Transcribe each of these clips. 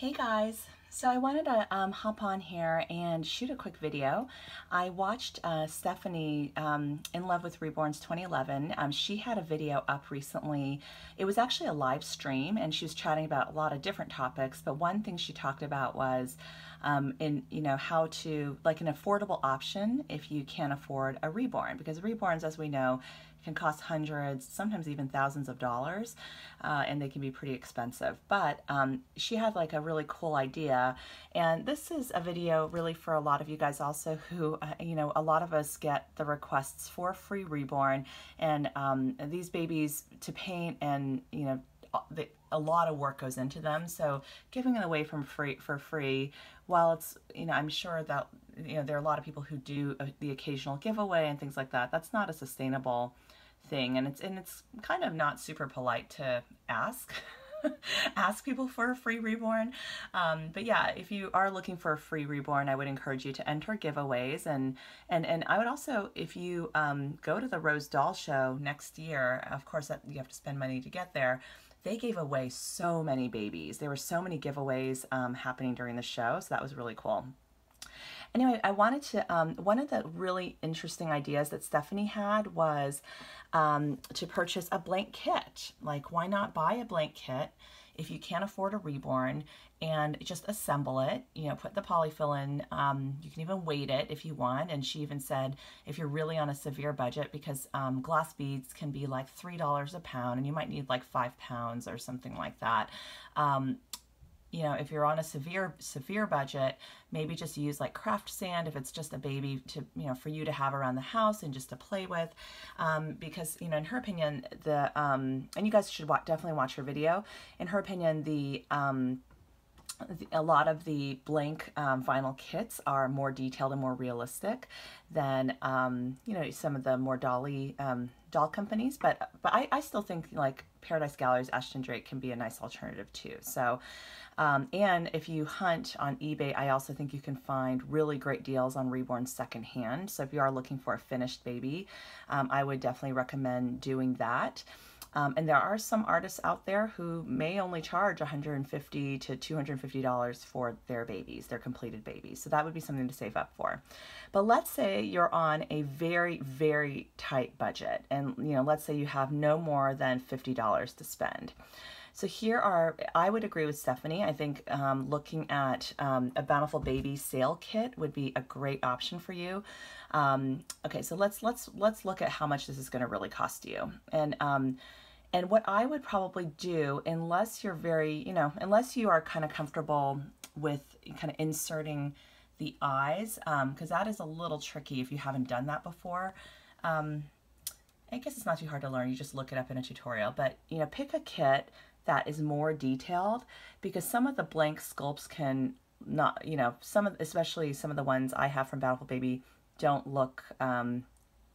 Hey guys, so I wanted to hop on here and shoot a quick video. I watched Stephanie In Love with Reborns 2011. She had a video up recently. It was actually a live stream and she was chatting about a lot of different topics, but one thing she talked about was how to, like, an affordable option if you can't afford a reborn, because reborns, as we know, can cost hundreds, sometimes even thousands of dollars, and they can be pretty expensive. But she had like a really cool idea, and this is a video really for a lot of you guys also who, a lot of us get the requests for free reborn, and these babies to paint, and a lot of work goes into them. So giving it away for free, while it's, I'm sure that there are a lot of people who do the occasional giveaway and things like that. That's not a sustainable thing, and it's kind of not super polite to ask ask people for a free reborn. But yeah, if you are looking for a free reborn, I would encourage you to enter giveaways, and I would also, if you go to the Rose Doll Show next year, of course that you have to spend money to get there. They gave away so many babies. There were so many giveaways happening during the show, so that was really cool. Anyway, I wanted to, one of the really interesting ideas that Stephanie had was to purchase a blank kit. Like, why not buy a blank kit if you can't afford a reborn and just assemble it, put the polyfill in. You can even weight it if you want. And she even said, if you're really on a severe budget, because glass beads can be like $3 a pound, and you might need like 5 pounds or something like that. If you're on a severe budget, maybe just use like craft sand if it's just a baby to, for you to have around the house and just to play with. Because, in her opinion, and you guys should definitely watch her video. In her opinion, a lot of the blank vinyl kits are more detailed and more realistic than, some of the more doll companies. But I still think like Paradise Gallery's Ashton Drake can be a nice alternative too. So, and if you hunt on eBay, I also think you can find really great deals on reborn secondhand. So if you are looking for a finished baby, I would definitely recommend doing that. And there are some artists out there who may only charge $150 to $250 for their babies, their completed babies. So that would be something to save up for. But let's say you're on a very, very tight budget, and let's say you have no more than $50 to spend. So I would agree with Stephanie. I think looking at a Bountiful Baby sale kit would be a great option for you. Okay, so let's look at how much this is going to really cost you. And what I would probably do, unless you're unless you are kind of comfortable with kind of inserting the eyes, because that is a little tricky if you haven't done that before. I guess it's not too hard to learn. You just look it up in a tutorial. But, pick a kit that is more detailed, because some of the blank sculpts can not, especially some of the ones I have from Bountiful Baby don't look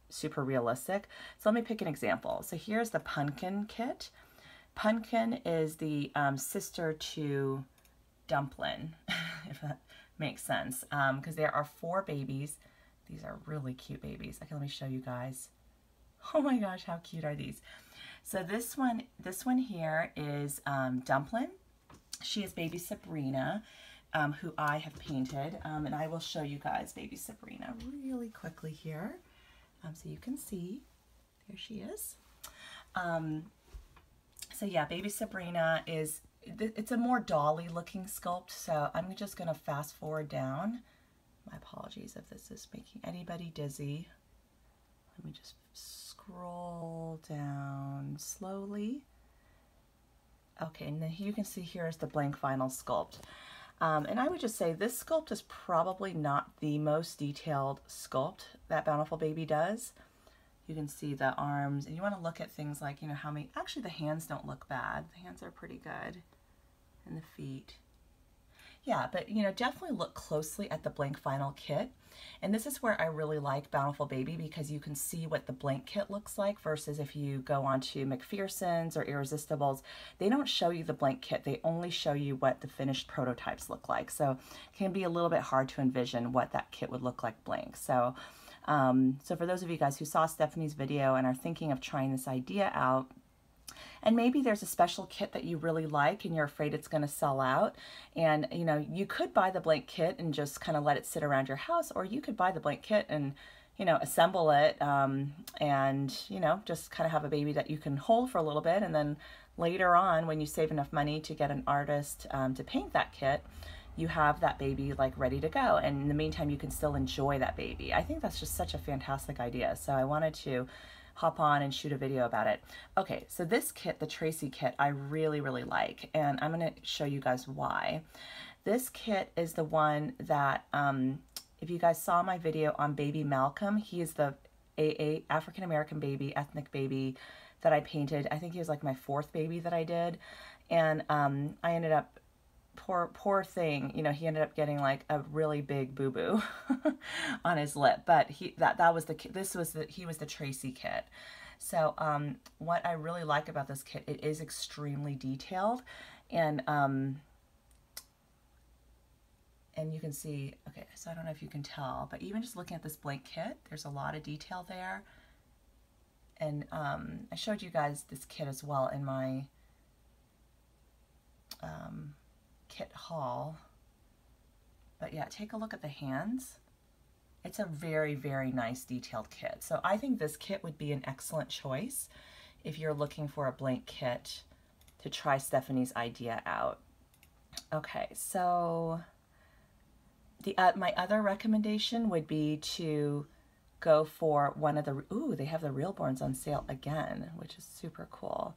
super realistic. So let me pick an example. So here's the Pumpkin kit. Pumpkin is the sister to Dumplin', if that makes sense, because there are 4 babies. These are really cute babies. Okay, let me show you guys. Oh my gosh, how cute are these? So this one here is Dumplin'. She is baby Sabrina, who I have painted, and I will show you guys baby Sabrina really quickly here, so you can see. There she is. So yeah, baby Sabrina it's a more dolly looking sculpt, so I'm just going to fast forward down. My apologies if this is making anybody dizzy. Let me just scroll down slowly. Okay, and then you can see here is the blank vinyl sculpt. And I would just say this sculpt is probably not the most detailed sculpt that Bountiful Baby does. You can see the arms, and you want to look at things like, how many, actually the hands don't look bad. The hands are pretty good, and the feet. Yeah, but definitely look closely at the blank vinyl kit. And this is where I really like Bountiful Baby, because you can see what the blank kit looks like versus if you go onto McPherson's or Irresistibles, they don't show you the blank kit. They only show you what the finished prototypes look like. So it can be a little bit hard to envision what that kit would look like blank. So, so for those of you guys who saw Stephanie's video and are thinking of trying this idea out, And maybe there's a special kit that you really like and you're afraid it's going to sell out. And, you know, you could buy the blank kit and just kind of let it sit around your house, or you could buy the blank kit and, you know, assemble it and, you know, just kind of have a baby that you can hold for a little bit. And then later on, when you save enough money to get an artist to paint that kit, you have that baby like ready to go. And in the meantime, you can still enjoy that baby. I think that's just such a fantastic idea. So I wanted to hop on and shoot a video about it. Okay, so this kit, the Tracy kit, I really, really like, and I'm gonna show you guys why. This kit is the one that, if you guys saw my video on baby Malcolm, he is the African-American baby, ethnic baby that I painted. I think he was like my 4th baby that I did, and I ended up, poor thing, you know, he ended up getting like a really big boo-boo on his lip, but he was the Tracy kit. So what I really like about this kit, it is extremely detailed, and you can see, okay, so I don't know if you can tell, but even just looking at this blank kit, there's a lot of detail there. And I showed you guys this kit as well in my kit haul. But yeah, take a look at the hands. It's a very, very nice detailed kit. So I think this kit would be an excellent choice if you're looking for a blank kit to try Stephanie's idea out. Okay, so my other recommendation would be to go for one of the, ooh, they have the Reborns on sale again, which is super cool.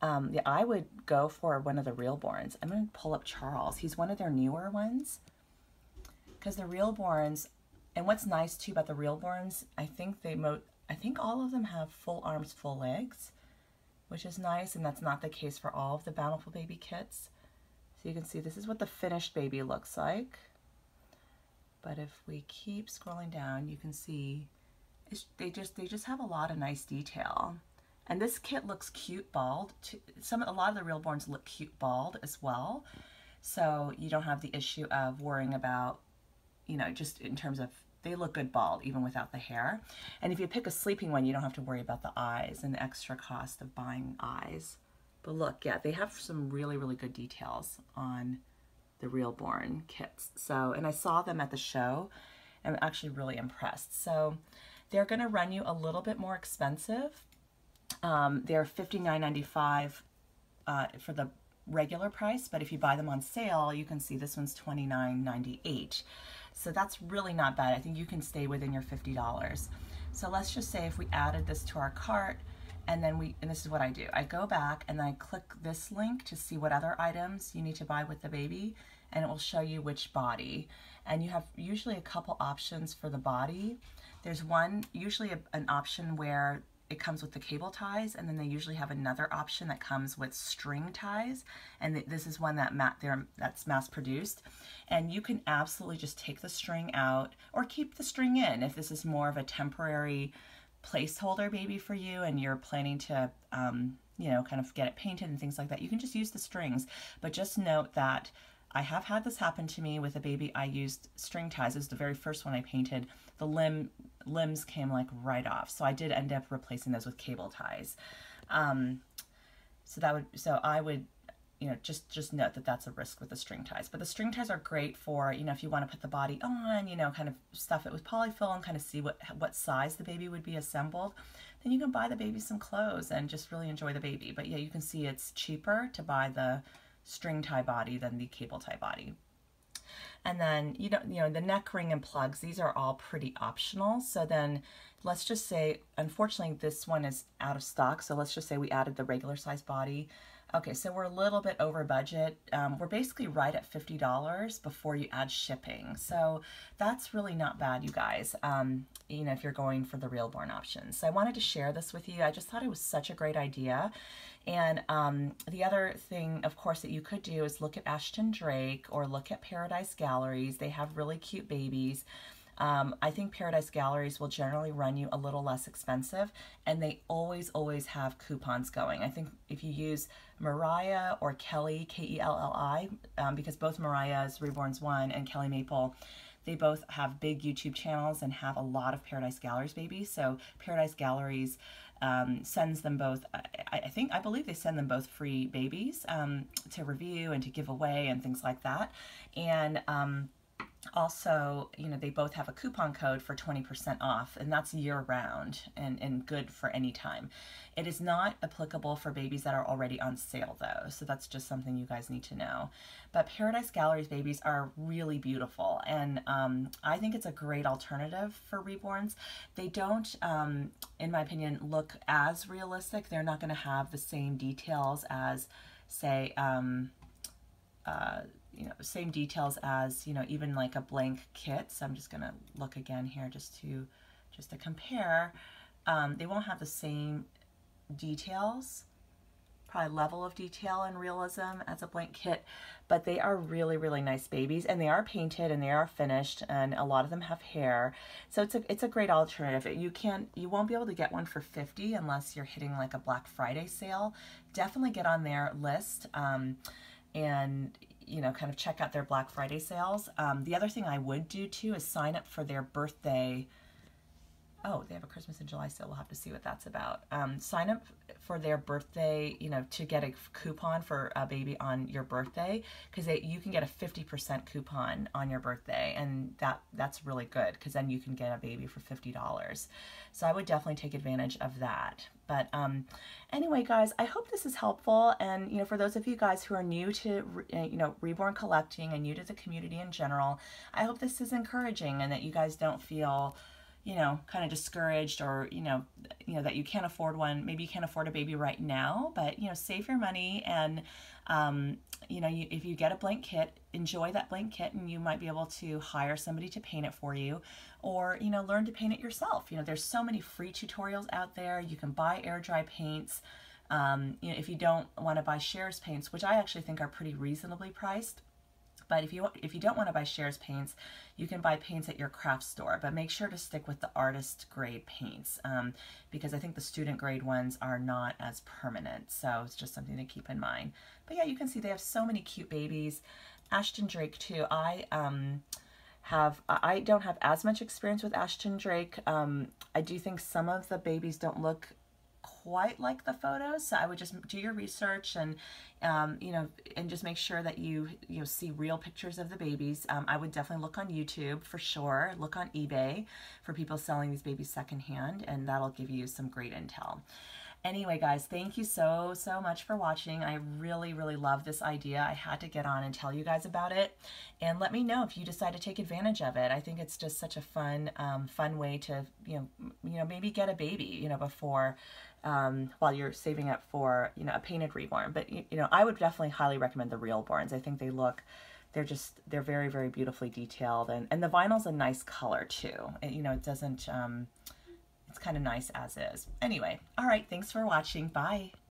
Yeah, I would go for one of the Reborns. I'm going to pull up Charles. He's one of their newer ones. Because the Reborns, and what's nice too about the Reborns, I think all of them have full arms, full legs, which is nice, and that's not the case for all of the Bountiful Baby kits. So you can see this is what the finished baby looks like. But if we keep scrolling down, you can see they just have a lot of nice detail. And this kit looks cute bald. A lot of the Reborns look cute bald as well. So you don't have the issue of worrying about, you know, just in terms of, they look good bald even without the hair. And if you pick a sleeping one, you don't have to worry about the eyes and the extra cost of buying eyes. But look, yeah, they have some really, really good details on the Reborn kits. So, and I saw them at the show and I'm actually really impressed. So they're gonna run you a little bit more expensive. They're $59.95 for the regular price, but if you buy them on sale, you can see this one's $29.98. So that's really not bad. I think you can stay within your $50. So let's just say if we added this to our cart, and then and this is what I do. I go back and I click this link to see what other items you need to buy with the baby, and it will show you which body. And you have usually a couple options for the body. There's usually an option where it comes with the cable ties, and then they usually have another option that comes with string ties, and this is one that's mass produced. And you can absolutely just take the string out or keep the string in if this is more of a temporary placeholder baby for you and you're planning to you know, kind of get it painted and things like that. You can just use the strings, but just note that I have had this happen to me with a baby. I used string ties. It was the very first one I painted. The limbs came like right off. So I did end up replacing those with cable ties. So I would, you know, just note that that's a risk with the string ties. But the string ties are great for, you know, if you want to put the body on, you know, kind of stuff it with polyfill and kind of see what size the baby would be assembled. Then you can buy the baby some clothes and just really enjoy the baby. But yeah, you can see it's cheaper to buy the string tie body than the cable tie body. And then, you know, the neck ring and plugs, these are all pretty optional. So then let's just say, unfortunately, this one is out of stock. So let's just say we added the regular size body. Okay, so we're a little bit over budget. We're basically right at $50 before you add shipping. So that's really not bad, you guys, you know, if you're going for the Reborn option. So I wanted to share this with you. I just thought it was such a great idea. And the other thing, of course, that you could do is look at Ashton Drake or look at Paradise Galleries. They have really cute babies. I think Paradise Galleries will generally run you a little less expensive, and they always have coupons going. I think if you use Mariah or Kelly, Kelli, because both Mariah's Reborns 1 and Kelly Maple, they both have big YouTube channels and have a lot of Paradise Galleries babies. So Paradise Galleries sends them both, I believe they send them both free babies to review and to give away and things like that. And also, you know, they both have a coupon code for 20% off, and that's year round and good for any time. It is not applicable for babies that are already on sale though, so that's just something you guys need to know. But Paradise Gallery's babies are really beautiful, and I think it's a great alternative for reborns. They don't, in my opinion, look as realistic. They're not going to have the same details as, say, you know, same details as, you know, even like a blank kit. So I'm just going to look again here just to compare. They won't have the same details, probably level of detail and realism as a blank kit, but they are really, really nice babies, and they are painted and they are finished, and a lot of them have hair. So it's a great alternative. You won't be able to get one for $50 unless you're hitting like a Black Friday sale. Definitely get on their list, and you know, kind of check out their Black Friday sales. The other thing I would do too is sign up for their birthday. Oh, they have a Christmas in July sale. We'll have to see what that's about. Sign up for their birthday, you know, to get a coupon for a baby on your birthday, because you can get a 50% coupon on your birthday, and that's really good, because then you can get a baby for $50. So I would definitely take advantage of that. But anyway, guys, I hope this is helpful. And, you know, for those of you guys who are new to, you know, reborn collecting and new to the community in general, I hope this is encouraging and that you guys don't feel, you know, kind of discouraged, or, you know, that you can't afford one. Maybe you can't afford a baby right now, but, you know, save your money, and, you know, if you get a blank kit, enjoy that blank kit, and you might be able to hire somebody to paint it for you, or, you know, learn to paint it yourself. You know, there's so many free tutorials out there. You can buy air dry paints. You know, if you don't want to buy Shares paints, which I actually think are pretty reasonably priced. But if you don't want to buy Shares paints, you can buy paints at your craft store. But make sure to stick with the artist grade paints, because I think the student grade ones are not as permanent. So it's just something to keep in mind. But yeah, you can see they have so many cute babies. Ashton Drake too. I don't have as much experience with Ashton Drake. I do think some of the babies don't look quite like the photos, so I would just do your research and you know, and just make sure that you see real pictures of the babies. I would definitely look on YouTube for sure. Look on eBay for people selling these babies secondhand, and that'll give you some great intel. Anyway, guys, thank you so much for watching. I really love this idea. I had to get on and tell you guys about it, and let me know if you decide to take advantage of it. I think it's just such a fun way to you know maybe get a baby, you know, before while you're saving up for, you know, a painted reborn. But you know, I would definitely highly recommend the Reborns. I think they're very beautifully detailed, and the vinyl's a nice color too. You know, it doesn't it's kind of nice as is. Anyway, all right, thanks for watching. Bye.